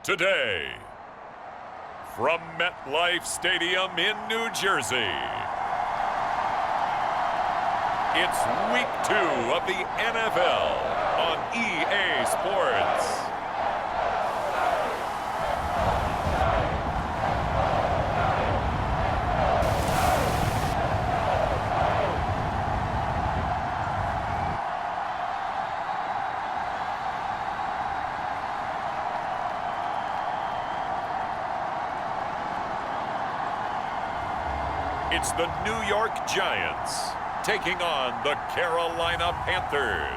today. From MetLife Stadium in New Jersey, it's Week 2 of the NFL on EA Sports. It's the New York Giants taking on the Carolina Panthers.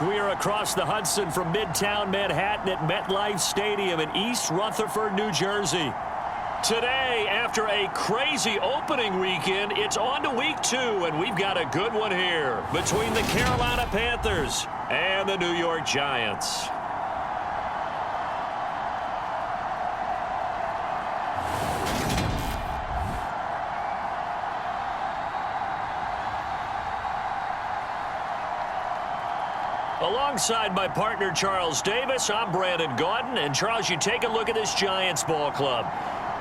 We are across the Hudson from Midtown Manhattan at MetLife Stadium in East Rutherford, New Jersey. Today, after a crazy opening weekend, it's on to Week 2, and we've got a good one here between the Carolina Panthers and the New York Giants. Alongside my partner, Charles Davis, I'm Brandon Gordon. And, Charles, you take a look at this Giants ball club.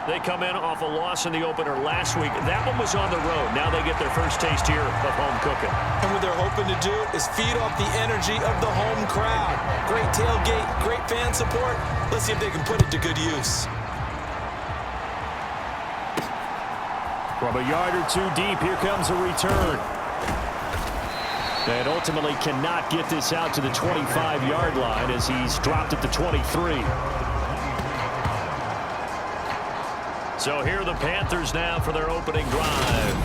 They come in off a loss in the opener last week. That one was on the road. Now they get their first taste here of home cooking. And what they're hoping to do is feed off the energy of the home crowd. Great tailgate, great fan support. Let's see if they can put it to good use. From a yard or two deep, here comes a return. And ultimately cannot get this out to the 25-yard line as he's dropped at the 23. So here are the Panthers now for their opening drive.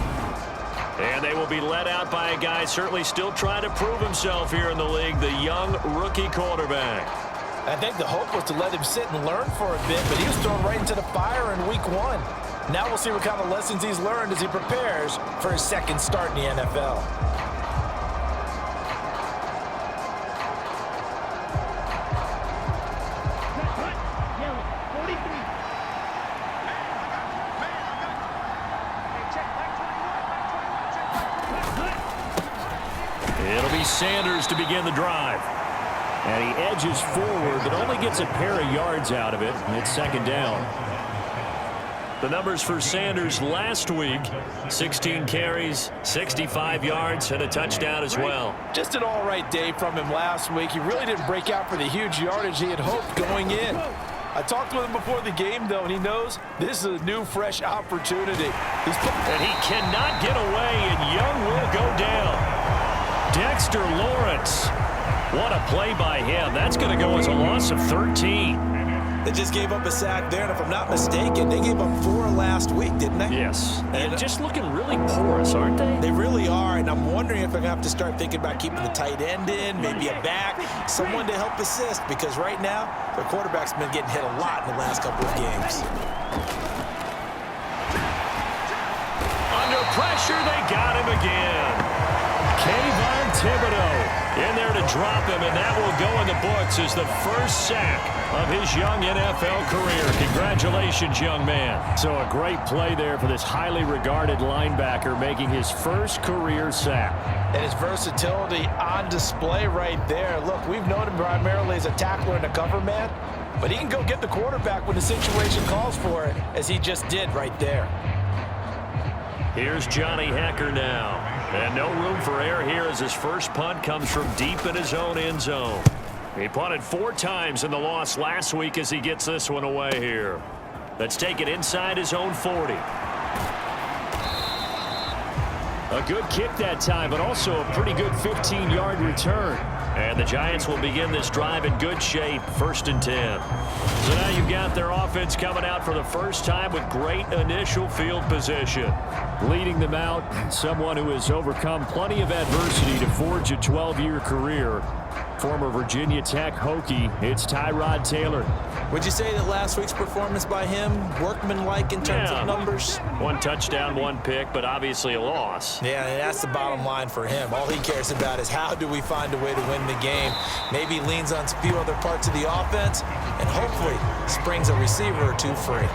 And they will be led out by a guy certainly still trying to prove himself here in the league, the young rookie quarterback. I think the hope was to let him sit and learn for a bit, but he was thrown right into the fire in Week 1. Now we'll see what kind of lessons he's learned as he prepares for his second start in the NFL. It'll be Sanders to begin the drive. And he edges forward, but only gets a pair of yards out of it. It's second down. The numbers for Sanders last week, 16 carries, 65 yards, and a touchdown as well. Just an all-right day from him last week. He really didn't break out for the huge yardage he had hoped going in. I talked with him before the game, though, and he knows this is a new, fresh opportunity. And he cannot get away, and Young will go down. Dexter Lawrence. What a play by him. That's going to go as a loss of 13. They just gave up a sack there, and if I'm not mistaken, they gave up 4 last week, didn't they? Yes. And just looking really porous, aren't they? They really are, and I'm wondering if they're going to have to start thinking about keeping the tight end in, maybe a back, someone to help assist, because right now, their quarterback's been getting hit a lot in the last couple of games. Under pressure, they got him again. Kayvon Thibodeau in there to drop him, and that will go in the books as the first sack of his young NFL career. Congratulations, young man. So a great play there for this highly regarded linebacker making his first career sack. And his versatility on display right there. Look, we've known him primarily as a tackler and a cover man, but he can go get the quarterback when the situation calls for it, as he just did right there. Here's Johnny Hekker now. And no room for error here as his first punt comes from deep in his own end zone. He punted 4 times in the loss last week as he gets this one away here. Let's take it inside his own 40. A good kick that time, but also a pretty good 15-yard return. And the Giants will begin this drive in good shape, 1st and 10. So now you've got their offense coming out for the first time with great initial field position. Leading them out, someone who has overcome plenty of adversity to forge a 12-year career. Former Virginia Tech Hokie, it's Tyrod Taylor. Would you say that last week's performance by him, workmanlike in terms of numbers? 1 touchdown, 1 pick, but obviously a loss. Yeah, and that's the bottom line for him. All he cares about is how do we find a way to win the game. Maybe leans on a few other parts of the offense, and hopefully springs a receiver or two free.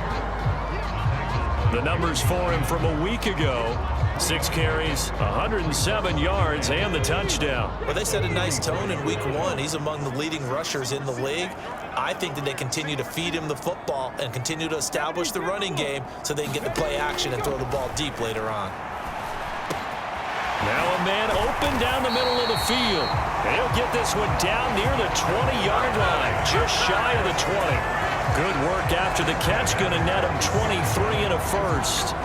The numbers for him from a week ago: 6 carries, 107 yards, and the touchdown. Well, they set a nice tone in week 1. He's among the leading rushers in the league. I think that they continue to feed him the football and continue to establish the running game so they can get the play action and throw the ball deep later on. Now a man open down the middle of the field. And he'll get this one down near the 20-yard line, just shy of the 20. Good work after the catch, going to net him 23 and a first.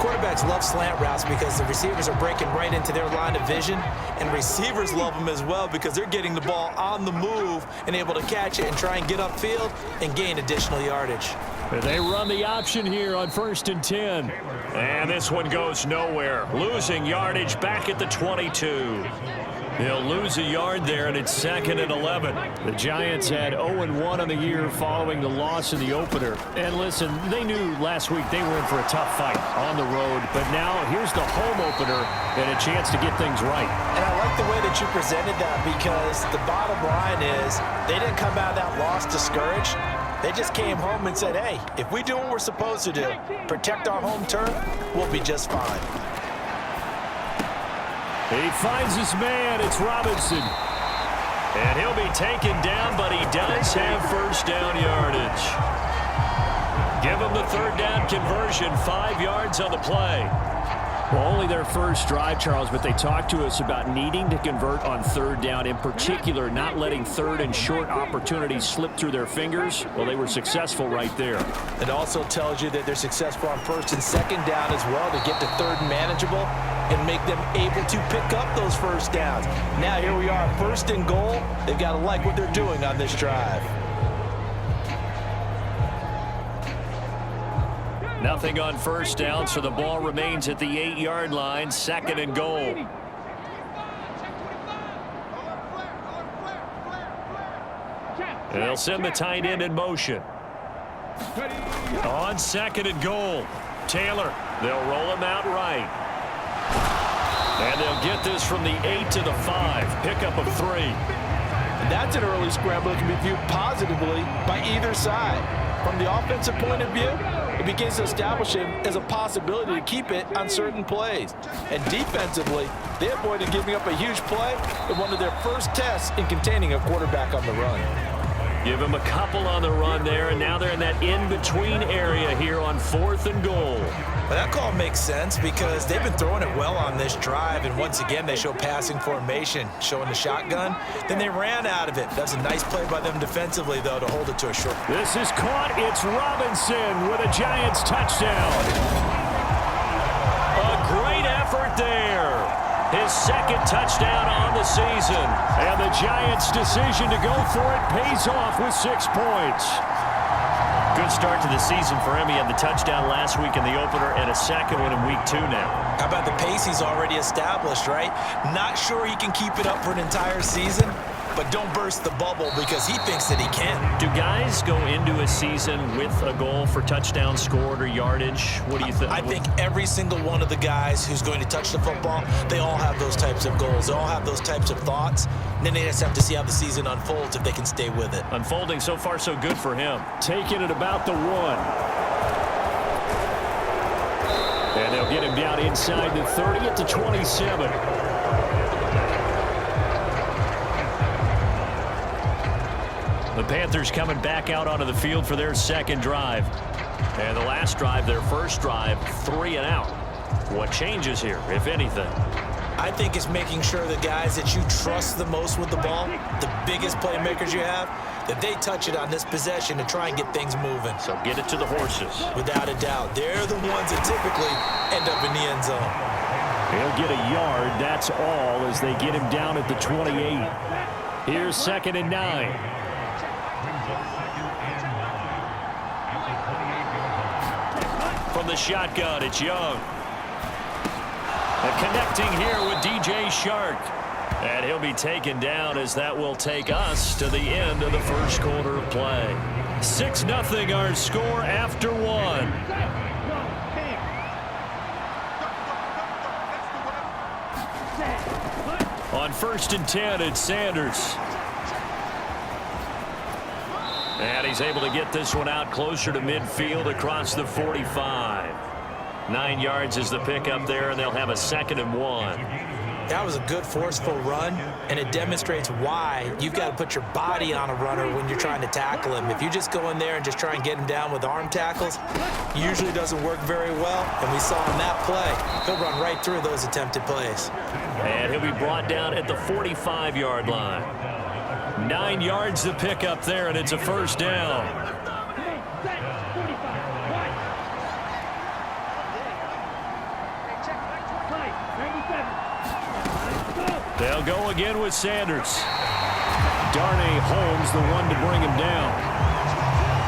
Quarterbacks love slant routes because the receivers are breaking right into their line of vision, and receivers love them as well because they're getting the ball on the move and able to catch it and try and get upfield and gain additional yardage. They run the option here on 1st and 10. And this one goes nowhere. Losing yardage back at the 22. He'll lose a yard there, and it's 2nd and 11. The Giants had 0-1 on the year following the loss in the opener. And listen, they knew last week they were in for a tough fight on the road. But now here's the home opener and a chance to get things right. And I like the way that you presented that because the bottom line is they didn't come out of that loss discouraged. They just came home and said, hey, if we do what we're supposed to do, protect our home turf, we'll be just fine. He finds his man. It's Robinson. And he'll be taken down, but he does have first down yardage. Give him the 3rd down conversion, 5 yards on the play. Well, only their first drive, Charles, but they talked to us about needing to convert on 3rd down, in particular not letting 3rd and short opportunities slip through their fingers. Well, they were successful right there. It also tells you that they're successful on 1st and 2nd down as well to get to 3rd and manageable and make them able to pick up those first downs. Now here we are, 1st and goal. They've got to like what they're doing on this drive. Nothing on 1st down, so the ball remains at the 8-yard line, 2nd and goal. And they'll send the tight end in motion. On 2nd and goal, Taylor. They'll roll him out right. And they'll get this from the 8 to the 5. Pickup of 3. And that's an early scramble that can be viewed positively by either side. From the offensive point of view, it begins to establish him as a possibility to keep it on certain plays. And defensively, they avoided giving up a huge play in one of their first tests in containing a quarterback on the run. Give him a couple on the run there, and now they're in that in-between area here on 4th and goal. Well, that call makes sense because they've been throwing it well on this drive, and once again, they show passing formation, showing the shotgun. Then they ran out of it. That's a nice play by them defensively, though, to hold it to a short. This is caught. It's Robinson with a Giants touchdown. A great effort there. His 2nd touchdown on the season. And the Giants' decision to go for it pays off with 6 points. Good start to the season for him. He had the touchdown last week in the opener and a 2nd one in week 2 now. How about the pace he's already established, right? Not sure he can keep it up for an entire season, but don't burst the bubble because he thinks that he can. Do guys go into a season with a goal for touchdowns scored or yardage? What do you think? I think every single one of the guys who's going to touch the football, they all have those types of goals. They all have those types of thoughts. And then they just have to see how the season unfolds if they can stay with it. Unfolding so far so good for him. Taking it about the 1. And they'll get him down inside the 30 at the 27. The Panthers coming back out onto the field for their 2nd drive. And the last drive, their first drive, 3 and out. What changes here, if anything? I think it's making sure the guys that you trust the most with the ball, the biggest playmakers you have, that they touch it on this possession to try and get things moving. So get it to the horses. Without a doubt. They're the ones that typically end up in the end zone. He'll get a yard, that's all, as they get him down at the 28. Here's 2nd and 9. From the shotgun, it's Young. And connecting here with DJ Shark. And he'll be taken down as that will take us to the end of the first quarter of play. 6-0 our score after 1. On 1st and 10, it's Sanders. And he's able to get this one out closer to midfield across the 45. 9 yards is the pickup there, and they'll have a 2nd and 1. That was a good forceful run, and it demonstrates why you've got to put your body on a runner when you're trying to tackle him. If you just go in there and just try and get him down with arm tackles, usually doesn't work very well, and we saw in that play, he'll run right through those attempted plays. And he'll be brought down at the 45-yard line. 9 yards to pick up there, and it's a 1st down. They'll go again with Sanders. Darnay Holmes, the one to bring him down.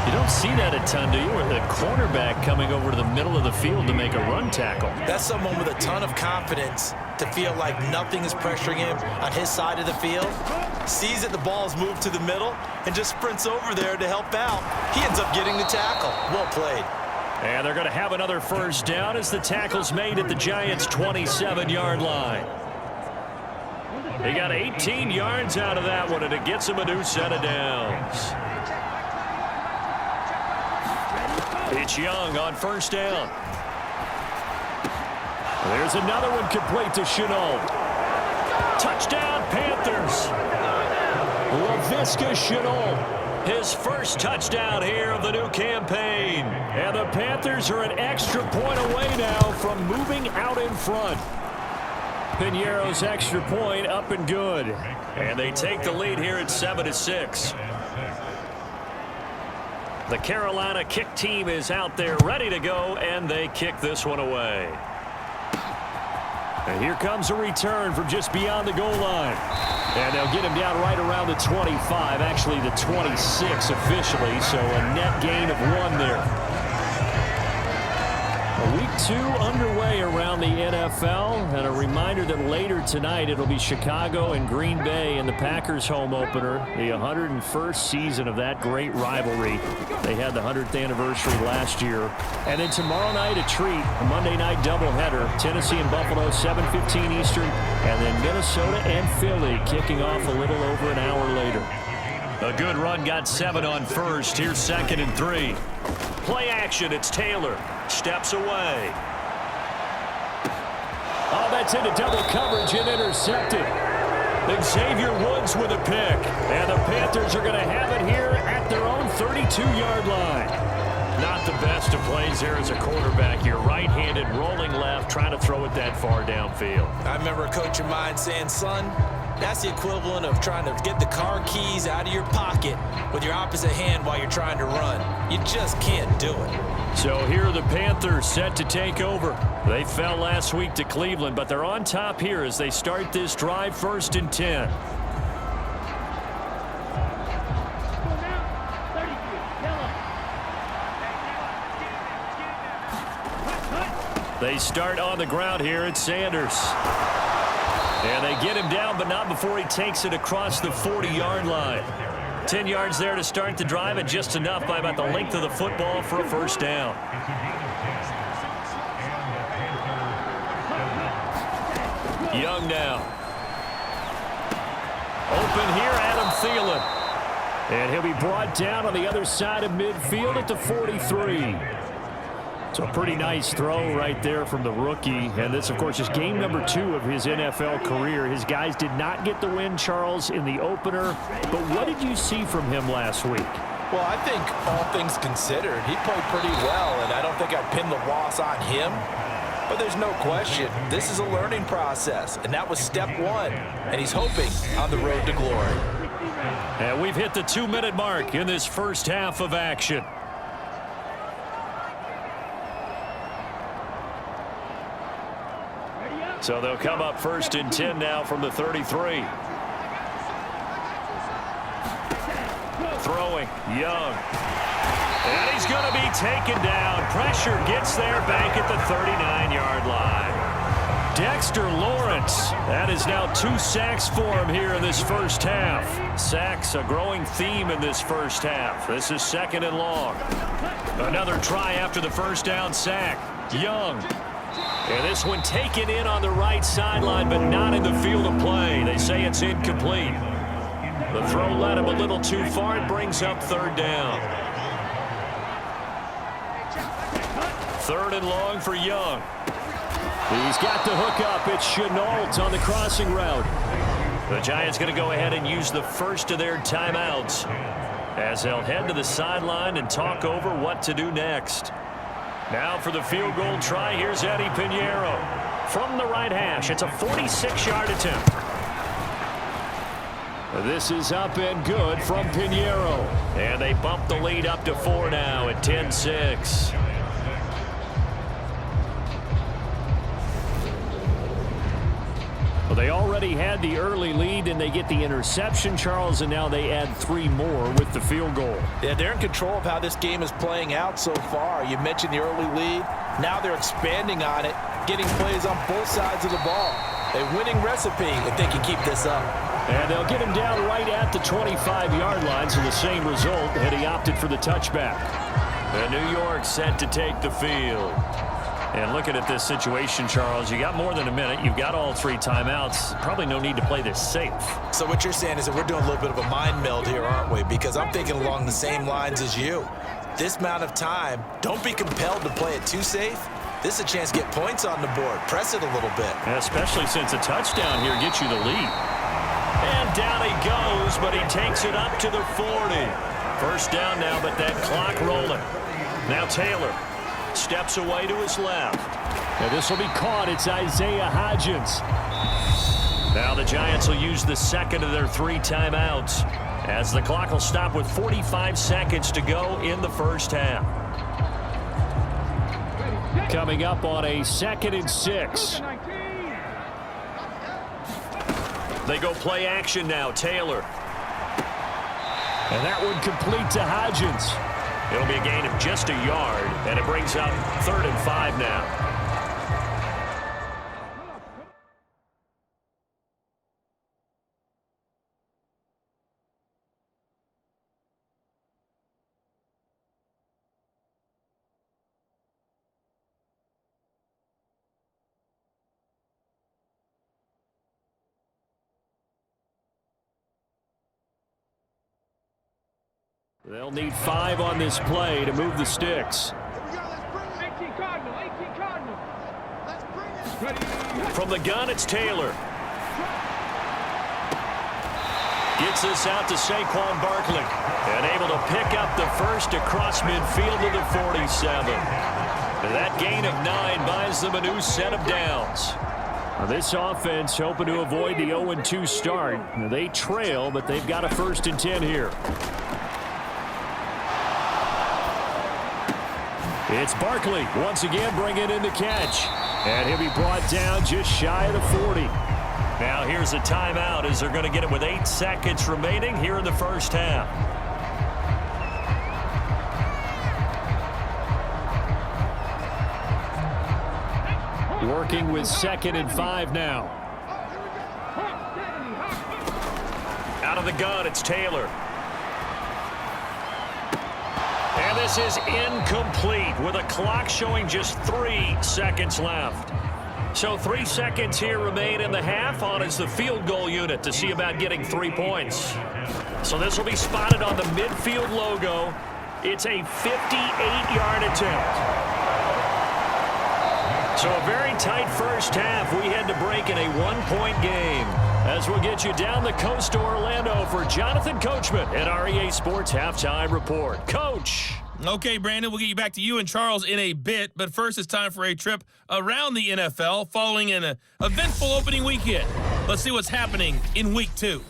You don't see that a ton, do you? Where the cornerback coming over to the middle of the field to make a run tackle. That's someone with a ton of confidence to feel like nothing is pressuring him on his side of the field. Sees that the ball is moved to the middle and just sprints over there to help out. He ends up getting the tackle. Well played. And they're going to have another 1st down as the tackle's made at the Giants' 27-yard line. He got 18 yards out of that one, and it gets him a new set of downs. It's Young on 1st down. There's another one complete to Chenault. Touchdown, Panthers. LaVisca Chenault, his 1st touchdown here of the new campaign. And the Panthers are an extra point away now from moving out in front. Piñeiro's extra point up and good. And they take the lead here at 7-6. The Carolina kick team is out there ready to go, and they kick this one away. And here comes a return from just beyond the goal line. And they'll get him down right around the 25, actually the 26 officially, so a net gain of 1 there. Week 2 underway around the NFL, and a reminder that later tonight it'll be Chicago and Green Bay in the Packers home opener, the 101st season of that great rivalry. They had the 100th anniversary last year. And then tomorrow night a treat, a Monday night doubleheader, Tennessee and Buffalo, 7:15 Eastern, and then Minnesota and Philly kicking off a little over an hour later. A good run, got 7 on 1st. Here's 2nd and 3. Play action, it's Taylor. Steps away. Oh, that's into double coverage and intercepted. Xavier Woods with a pick. And the Panthers are going to have it here at their own 32-yard line. Not the best of plays there as a quarterback. You're right-handed, rolling left, trying to throw it that far downfield. I remember a coach of mine saying, son, that's the equivalent of trying to get the car keys out of your pocket with your opposite hand while you're trying to run. You just can't do it. So here are the Panthers set to take over. They fell last week to Cleveland, but they're on top here as they start this drive 1st and 10. They start on the ground here at Sanders. And they get him down, but not before he takes it across the 40-yard line. 10 yards there to start the drive, and just enough by about the length of the football for a 1st down. Young now. Open here, Adam Thielen. And he'll be brought down on the other side of midfield at the 43. So a pretty nice throw right there from the rookie. And this, of course, is game number 2 of his NFL career. His guys did not get the win, Charles, in the opener. But what did you see from him last week? Well, I think all things considered, he played pretty well, and I don't think I'd pin the loss on him. But there's no question, this is a learning process, and that was step 1. And he's hoping on the road to glory. And we've hit the 2-minute mark in this first half of action. So they'll come up 1st and 10 now from the 33. Throwing, Young. And he's going to be taken down. Pressure gets there back at the 39-yard line. Dexter Lawrence. That is now 2 sacks for him here in this first half. Sacks, a growing theme in this first half. This is 2nd and long. Another try after the 1st down sack. Young. And this one taken in on the right sideline, but not in the field of play. They say it's incomplete. The throw led him a little too far. It brings up third down. Third and long for Young. He's got the hook up. It's Chenault on the crossing route. The Giants going to go ahead and use the first of their timeouts as they'll head to the sideline and talk over what to do next. Now for the field goal try, here's Eddie Pinheiro. From the right hash, it's a 46-yard attempt. This is up and good from Pinheiro. And they bump the lead up to 4 now at 10-6. Well, they already had the early lead, and they get the interception, Charles, and now they add 3 more with the field goal. Yeah, they're in control of how this game is playing out so far. You mentioned the early lead. Now they're expanding on it, getting plays on both sides of the ball. A winning recipe if they can keep this up. And they'll get him down right at the 25-yard line, so the same result, and he opted for the touchback. And New York set to take the field. And looking at this situation, Charles, you got more than a minute. You've got all 3 timeouts. Probably no need to play this safe. So what you're saying is that we're doing a little bit of a mind meld here, aren't we? Because I'm thinking along the same lines as you. This amount of time, don't be compelled to play it too safe. This is a chance to get points on the board. Press it a little bit. And especially since a touchdown here gets you the lead. And down he goes, but he takes it up to the 40. First down now, but that clock rolling. Now Taylor steps away to his left. And this will be caught. It's Isaiah Hodgins. Now the Giants will use the second of their 3 timeouts as the clock will stop with 45 seconds to go in the first half. Coming up on a 2nd and 6. They go play action now. Taylor. And that one complete to Hodgins. It'll be a gain of just a yard, and it brings up 3rd and 5 now. They'll need 5 on this play to move the sticks. From the gun, it's Taylor. Gets this out to Saquon Barkley. And able to pick up the first across midfield to the 47. That gain of 9 buys them a new set of downs. This offense hoping to avoid the 0-2 start. They trail, but they've got a 1st and 10 here. It's Barkley once again bringing in the catch. And he'll be brought down just shy of the 40. Now here's a timeout as they're going to get it with 8 seconds remaining here in the first half. Working with 2nd and 5 now. Out of the gun, it's Taylor. And this is incomplete with a clock showing just 3 seconds left. So 3 seconds here remain in the half on as the field goal unit to see about getting 3 points. So this will be spotted on the midfield logo. It's a 58-yard attempt. So a very tight first half. We had to break in a 1-point game. As we'll get you down the coast to Orlando for Jonathan Coachman at REA Sports Halftime Report. Coach. Okay, Brandon, we'll get you back to you and Charles in a bit, but first it's time for a trip around the NFL following an eventful opening weekend. Let's see what's happening in Week 2.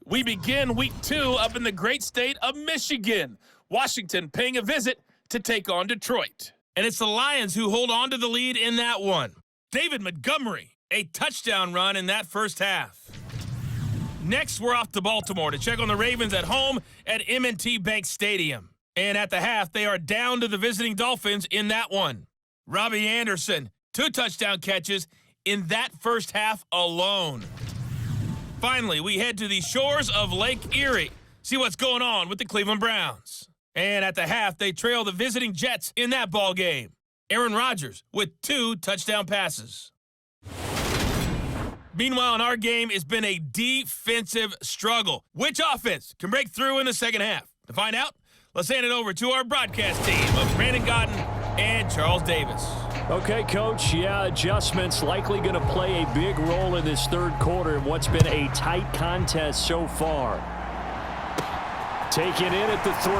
We begin Week 2 up in the great state of Michigan. Washington paying a visit to take on Detroit. And it's the Lions who hold on to the lead in that one. David Montgomery, a touchdown run in that first half. Next, we're off to Baltimore to check on the Ravens at home at M&T Bank Stadium. And at the half, they are down to the visiting Dolphins in that one. Robbie Anderson, 2 touchdown catches in that first half alone. Finally, we head to the shores of Lake Erie. See what's going on with the Cleveland Browns. And at the half, they trail the visiting Jets in that ball game. Aaron Rodgers with 2 touchdown passes. Meanwhile, in our game, it's been a defensive struggle. Which offense can break through in the second half? To find out, let's hand it over to our broadcast team of Brandon Godden and Charles Davis. Okay, Coach, adjustments likely going to play a big role in this third quarter in what's been a tight contest so far. Taken in at the 3.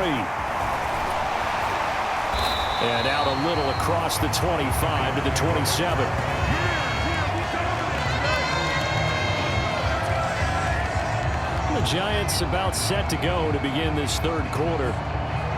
And out a little across the 25 to the 27. The Giants about set to go to begin this third quarter.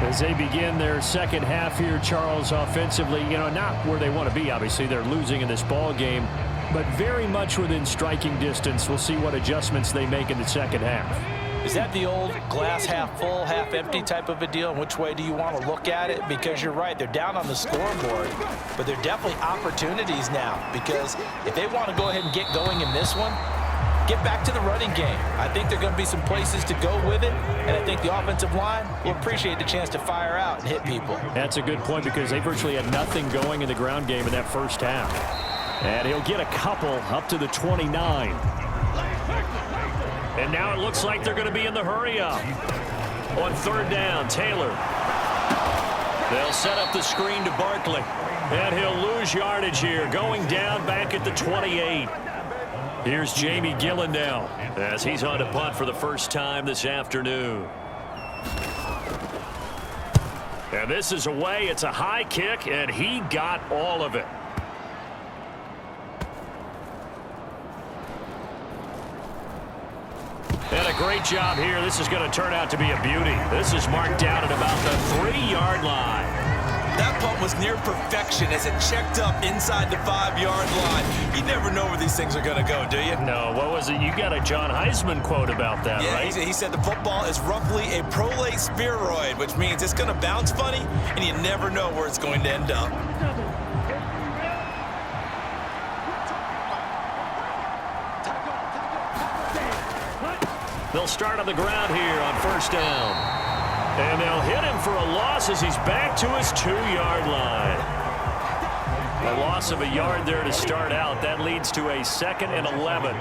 As they begin their second half here, Charles, offensively, not where they want to be, obviously. They're losing in this ball game, but very much within striking distance. We'll see what adjustments they make in the second half. Is that the old glass half full, half empty type of a deal? And which way do you want to look at it? Because you're right, they're down on the scoreboard, but they're definitely opportunities now. Because if they want to go ahead and get going in this one, get back to the running game. I think there are going to be some places to go with it, and I think the offensive line will appreciate the chance to fire out and hit people. That's a good point because they virtually had nothing going in the ground game in that first half. And he'll get a couple up to the 29. And now it looks like they're going to be in the hurry up. On third down, Taylor. They'll set up the screen to Barkley. And he'll lose yardage here, going down back at the 28. Here's Jamie Gillen now as he's on to punt for the first time this afternoon. And this is away. It's a high kick, and he got all of it. And a great job here. This is going to turn out to be a beauty. This is marked down at about the 3-yard line. That punt was near perfection as it checked up inside the 5-yard line. You never know where these things are going to go, do you? No, what was it? You got a John Heisman quote about that, right? He said the football is roughly a prolate spheroid, which means it's going to bounce funny, and you never know where it's going to end up. They'll start on the ground here on first down. And they'll hit him for a loss as he's back to his 2-yard line. A loss of a yard there to start out. That leads to a 2nd and 11.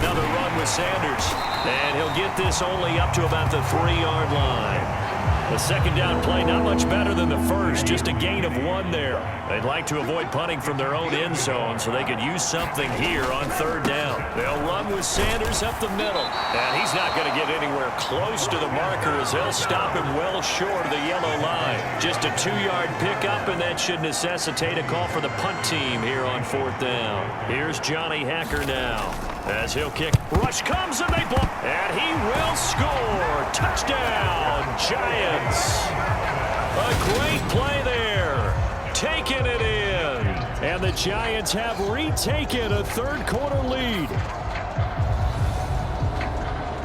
Another run with Sanders. And he'll get this only up to about the 3-yard line. The second down play not much better than the first, just a gain of 1 there. They'd like to avoid punting from their own end zone so they could use something here on third down. They'll run with Sanders up the middle. And he's not going to get anywhere close to the marker as they'll stop him well short of the yellow line. Just a 2-yard pickup, and that should necessitate a call for the punt team here on fourth down. Here's Johnny Hacker now as he'll kick. Rush comes and they block. And he will score. Touchdown, Giants. A great play there. Taking it in. And the Giants have retaken a third quarter lead.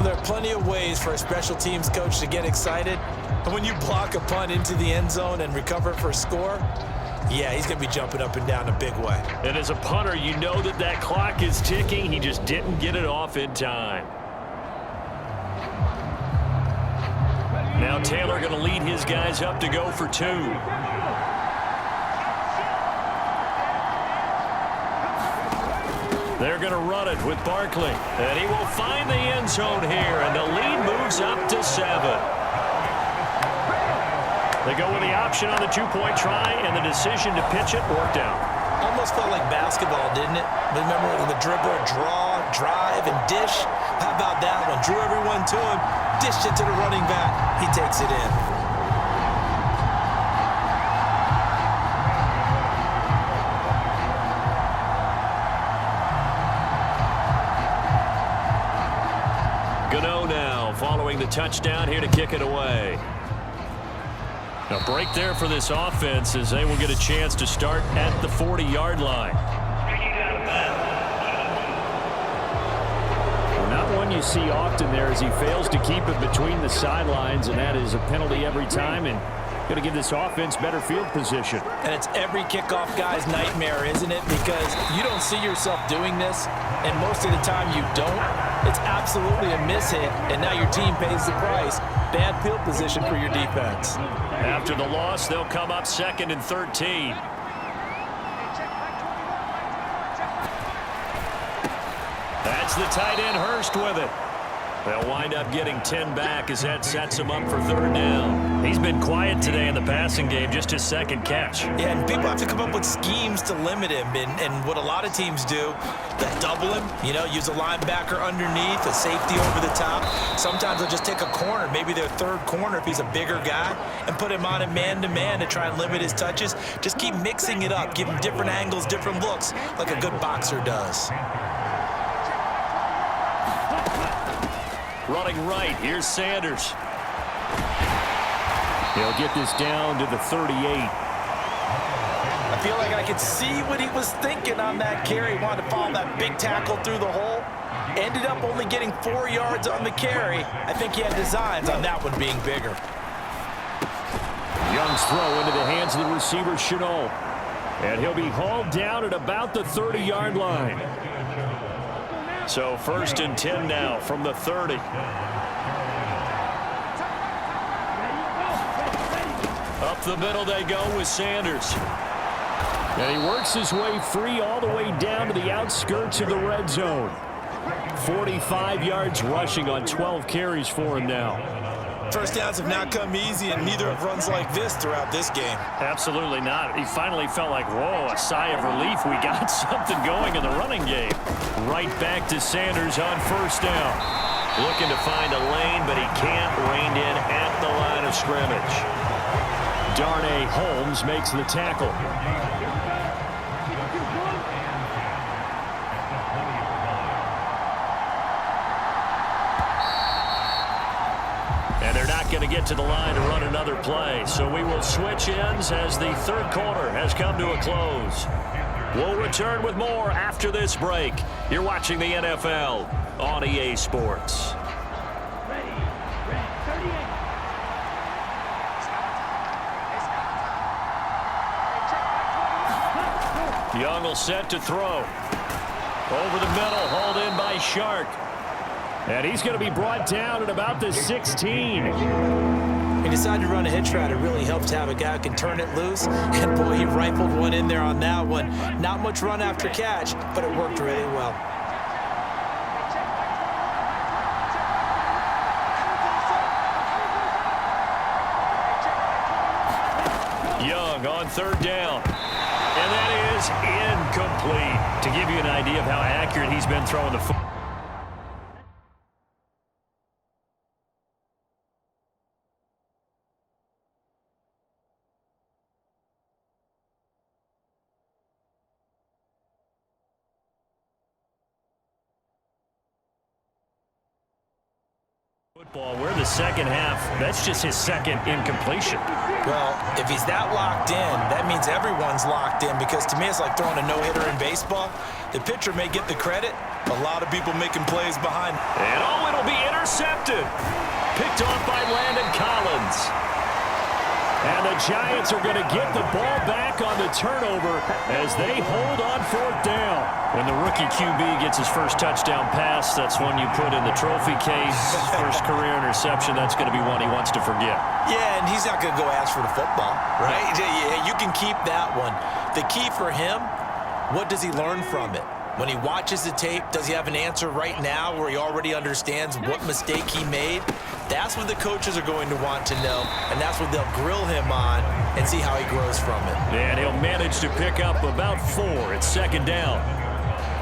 There are plenty of ways for a special teams coach to get excited. And when you block a punt into the end zone and recover for a score, yeah, he's going to be jumping up and down a big way. And as a punter, you know that that clock is ticking. He just didn't get it off in time. Now Taylor going to lead his guys up to go for 2. They're going to run it with Barkley. And he will find the end zone here, and the lead moves up to 7. They go with the option on the 2-point try, and the decision to pitch it worked out. Almost felt like basketball, didn't it? Remember the dribbler, draw, drive, and dish? How about that one? Drew everyone to him, dished it to the running back. He takes it in. Gano now following the touchdown here to kick it away. A break there for this offense as they will get a chance to start at the 40-yard line. Well, not one you see often there as he fails to keep it between the sidelines, and that is a penalty every time, and going to give this offense better field position. And it's every kickoff guy's nightmare, isn't it? Because you don't see yourself doing this, and most of the time you don't. It's absolutely a mishit, and now your team pays the price. Bad field position for your defense. After the loss, they'll come up 2nd and 13. It's the tight end Hurst with it. They'll wind up getting 10 back as that sets him up for third down. He's been quiet today in the passing game, just his second catch. Yeah, and people have to come up with schemes to limit him. And what a lot of teams do, they'll double him, use a linebacker underneath, a safety over the top. Sometimes they'll just take a corner, maybe their third corner if he's a bigger guy, and put him on a man-to-man to try and limit his touches. Just keep mixing it up, give him different angles, different looks, like a good boxer does. Running right, here's Sanders. He'll get this down to the 38. I feel like I could see what he was thinking on that carry. He wanted to follow that big tackle through the hole. Ended up only getting 4 yards on the carry. I think he had designs on that one being bigger. Young's throw into the hands of the receiver, Chenault. And he'll be hauled down at about the 30-yard line. So 1st and 10 now from the 30. Up the middle they go with Sanders. And he works his way free all the way down to the outskirts of the red zone. 45 yards rushing on 12 carries for him now. First downs have not come easy, and neither have runs like this throughout this game. Absolutely not. He finally felt like, whoa, a sigh of relief. We got something going in the running game. Right back to Sanders on 1st down. Looking to find a lane, but he can't. Reined in at the line of scrimmage. Darnay Holmes makes the tackle. And they're not going to get to the line to run another play. So we will switch ends as the third quarter has come to a close. We'll return with more after this break. You're watching the NFL on EA Sports. Young will set to throw. Over the middle, hauled in by Shark. And he's going to be brought down at about the 16. He decided to run a hitch route. It really helps to have a guy who can turn it loose. And, boy, he rifled one in there on that one. Not much run after catch, but it worked really well. Young on 3rd down. And that is incomplete. To give you an idea of how accurate he's been throwing the football. We're the second half. That's just his second incompletion. Well, if he's that locked in, that means everyone's locked in, because to me it's like throwing a no-hitter in baseball. The pitcher may get the credit, a lot of people making plays behind. And it'll be intercepted. Picked off by Landon Collins. And the Giants are going to get the ball back on the turnover as they hold on 4th down. When the rookie QB gets his first touchdown pass, that's one you put in the trophy case. First career interception, that's going to be one he wants to forget. Yeah, and he's not going to go ask for the football, right? Yeah, you can keep that one. The key for him, what does he learn from it? When he watches the tape, does he have an answer right now where he already understands what mistake he made? That's what the coaches are going to want to know, and that's what they'll grill him on and see how he grows from it. And he'll manage to pick up about 4. It's 2nd down.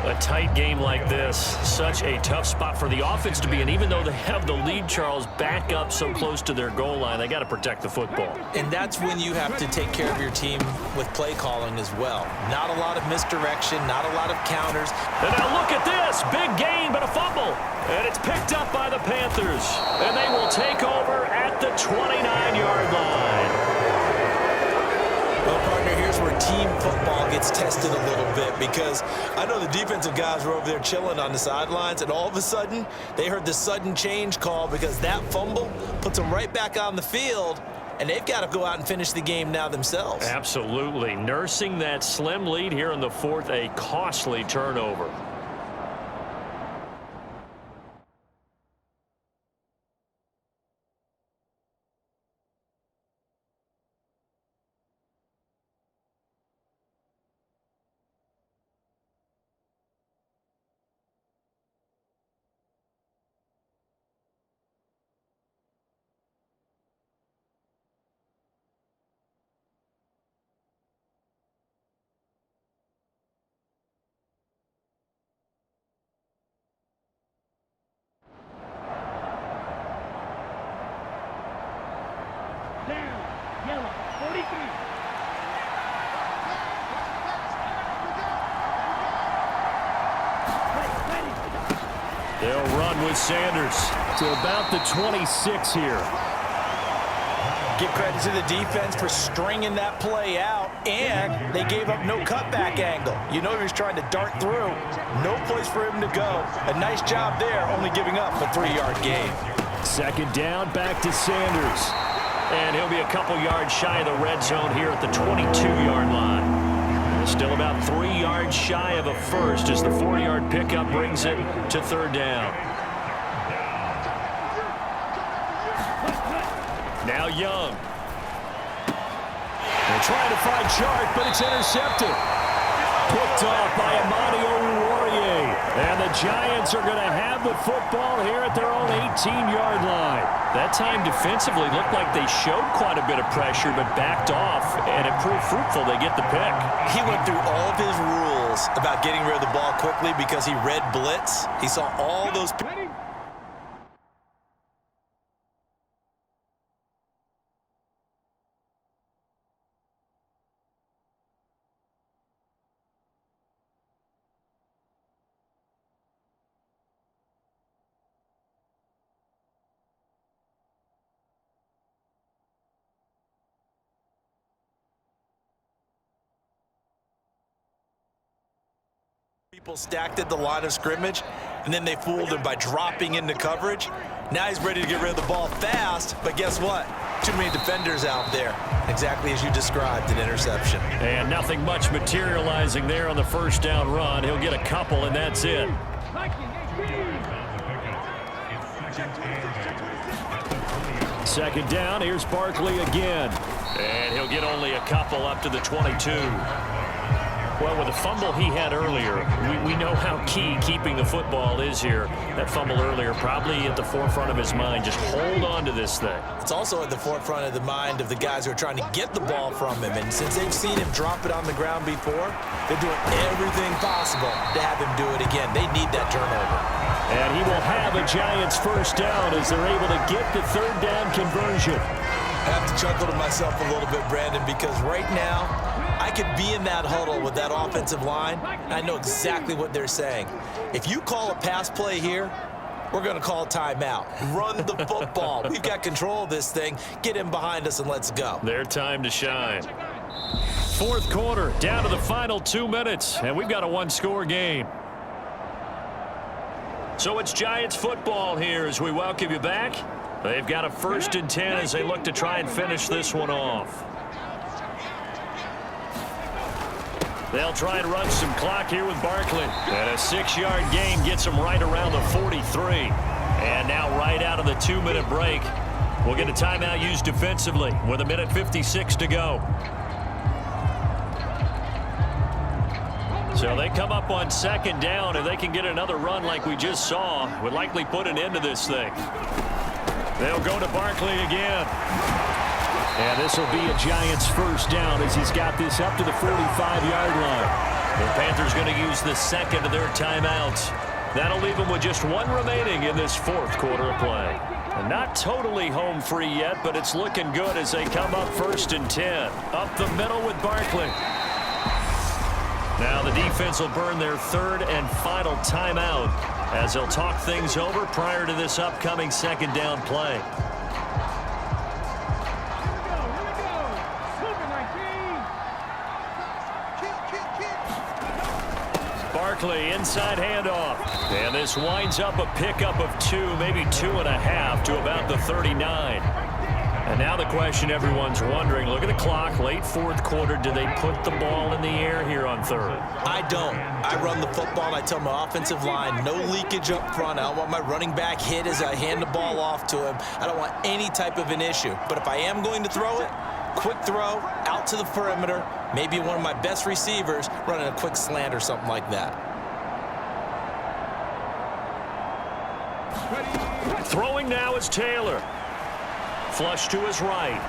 A tight game like this, such a tough spot for the offense to be in. Even though they have the lead, Charles, back up so close to their goal line, they got to protect the football. And that's when you have to take care of your team with play calling as well. Not a lot of misdirection, not a lot of counters. And now look at this. Big gain, but a fumble. And it's picked up by the Panthers. And they will take over at the 29-yard line. Well, partner, here's where team football gets tested a little bit, because I know the defensive guys were over there chilling on the sidelines, and all of a sudden, they heard the sudden change call because that fumble puts them right back on the field, and they've got to go out and finish the game now themselves. Absolutely. Nursing that slim lead here in the 4th, a costly turnover. They'll run with Sanders to about the 26 here. Give credit to the defense for stringing that play out, and they gave up no cutback angle. You know he was trying to dart through. No place for him to go. A nice job there, only giving up a 3-yard gain. Second down, back to Sanders. And he'll be a couple yards shy of the red zone here at the 22-yard line. Still about 3 yards shy of a first as the 4-yard pickup brings it to third down. Now Young. They're trying to find Chart, but it's intercepted. Picked off by Amani Oruwariye. And the Giants are going to have the football here at their own 18-yard line. That time defensively looked like they showed quite a bit of pressure but backed off, and it proved fruitful. They get the pick. He went through all of his rules about getting rid of the ball quickly because he read blitz. He saw all those people stacked at the line of scrimmage, and then they fooled him by dropping into coverage. Now he's ready to get rid of the ball fast, but guess what? Too many defenders out there. Exactly as you described, an interception. And nothing much materializing there on the first down run. He'll get a couple, and that's it. Second down, here's Barkley again. And he'll get only a couple up to the 22. Well, with the fumble he had earlier, we know how key keeping the football is here. That fumble earlier probably at the forefront of his mind. Just hold on to this thing. It's also at the forefront of the mind of the guys who are trying to get the ball from him. And since they've seen him drop it on the ground before, they're doing everything possible to have him do it again. They need that turnover. And he will have a Giants first down as they're able to get the third down conversion. I have to chuckle to myself a little bit, Brandon, because right now I could be in that huddle with that offensive line, and I know exactly what they're saying. If you call a pass play here, we're going to call a timeout. Run the football. We've got control of this thing. Get him behind us and let's go. Their time to shine. Fourth quarter, down to the final 2 minutes, and we've got a one-score game. So it's Giants football here as we welcome you back. They've got a 1st and 10 as they look to try and finish this one off. They'll try and run some clock here with Barkley. And a 6-yard gain gets them right around the 43. And now right out of the 2-minute break, we'll get a timeout used defensively with 1:56 to go. So they come up on second down. If they can get another run like we just saw, would likely put an end to this thing. They'll go to Barkley again. And this will be a Giants first down as he's got this up to the 45-yard line. The Panthers going to use the second of their timeouts. That'll leave them with just one remaining in this fourth quarter of play. And not totally home free yet, but it's looking good as they come up 1st and 10. Up the middle with Barkley. Now the defense will burn their third and final timeout as they'll talk things over prior to this upcoming second down play. Barkley, inside handoff. And this winds up a pickup of 2, maybe 2.5 to about the 39. And now the question everyone's wondering, look at the clock, late fourth quarter, do they put the ball in the air here on third? I don't. I run the football and I tell my offensive line, no leakage up front. I don't want my running back hit as I hand the ball off to him. I don't want any type of an issue. But if I am going to throw it, quick throw, out to the perimeter, maybe one of my best receivers running a quick slant or something like that. Throwing now is Taylor. Flush to his right.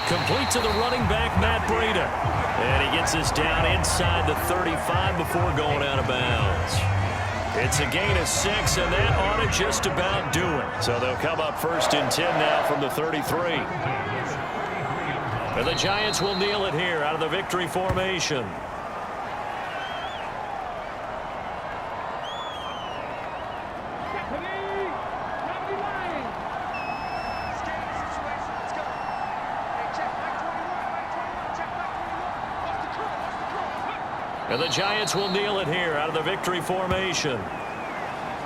Complete to the running back, Matt Breida. And he gets this down inside the 35 before going out of bounds. It's a gain of 6, and that ought to just about do it. So they'll come up 1st and 10 now from the 33. And the Giants will kneel it here out of the victory formation. And the Giants will kneel it here out of the victory formation.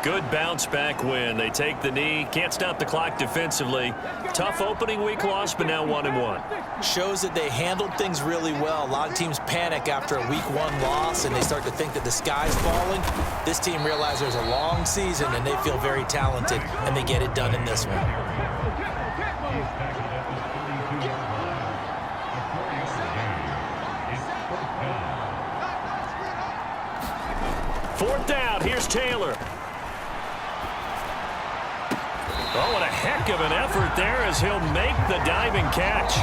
Good bounce back win. They take the knee. Can't stop the clock defensively. Tough opening week loss, but now 1-1. Shows that they handled things really well. A lot of teams panic after a week 1 loss, and they start to think that the sky's falling. This team realizes there's a long season, and they feel very talented, and they get it done in this one. Fourth down. Here's Taylor. Oh, what a heck of an effort there as he'll make the diving catch.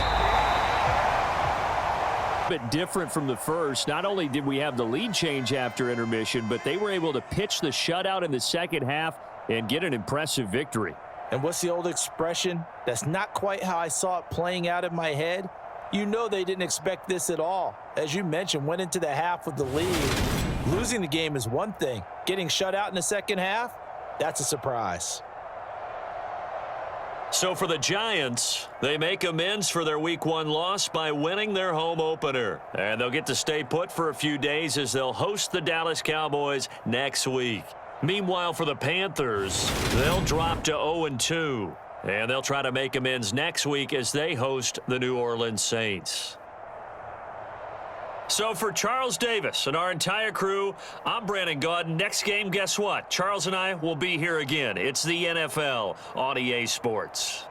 A bit different from the first. Not only did we have the lead change after intermission, but they were able to pitch the shutout in the second half and get an impressive victory. And what's the old expression? That's not quite how I saw it playing out in my head. You know they didn't expect this at all. As you mentioned, went into the half with the lead. Losing the game is one thing. Getting shut out in the second half, that's a surprise. So for the Giants, they make amends for their week 1 loss by winning their home opener. And they'll get to stay put for a few days as they'll host the Dallas Cowboys next week. Meanwhile, for the Panthers, they'll drop to 0-2. And they'll try to make amends next week as they host the New Orleans Saints. So for Charles Davis and our entire crew, I'm Brandon Gaudin. Next game, guess what? Charles and I will be here again. It's the NFL on EA Sports.